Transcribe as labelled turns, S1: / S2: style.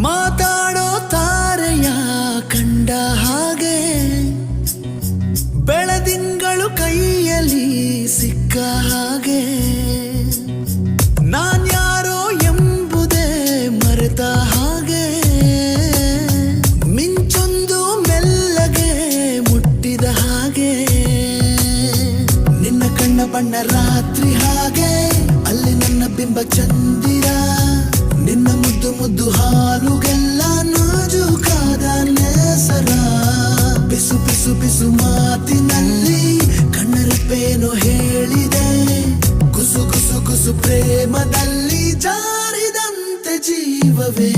S1: ಮಾತಾಡೋ ತಾರೆಯ ಕಂಡ ಹಾಗೆ ಬೆಳದಿಂಗಳು ಕೈಯಲ್ಲಿ ಸಿಕ್ಕ ಹಾಗೆ ನಾನ್ಯಾರೋ ಎಂಬುದೇ ಮರೆತ ಹಾಗೆ ಮಿಂಚೊಂದು ಮೆಲ್ಲಗೆ ಮುಟ್ಟಿದ ಹಾಗೆ ನಿನ್ನ ಕಣ್ಣ ಬಣ್ಣ ರಾತ್ರಿ ಹಾಗೆ ಅಲ್ಲಿ ನನ್ನ ಬಿಂಬ ಚಂದಿರ ನಿನ್ನ ಮುದ್ದು ಮುದ್ದು ಹಾಲುಗೆಲ್ಲ ನಾಜೂಕಾದ ನೇಸರ ಬಿಸು ಬಿಸು ಬಿಸು ಮಾತಿನಲ್ಲಿ ಕಣ್ಣರಪ್ಪೇನು ಹೇಳಿದೆ ಗುಸು ಗುಸು ಗುಸು ಪ್ರೇಮದಲ್ಲಿ ಜಾರಿದಂತೆ ಜೀವವೇ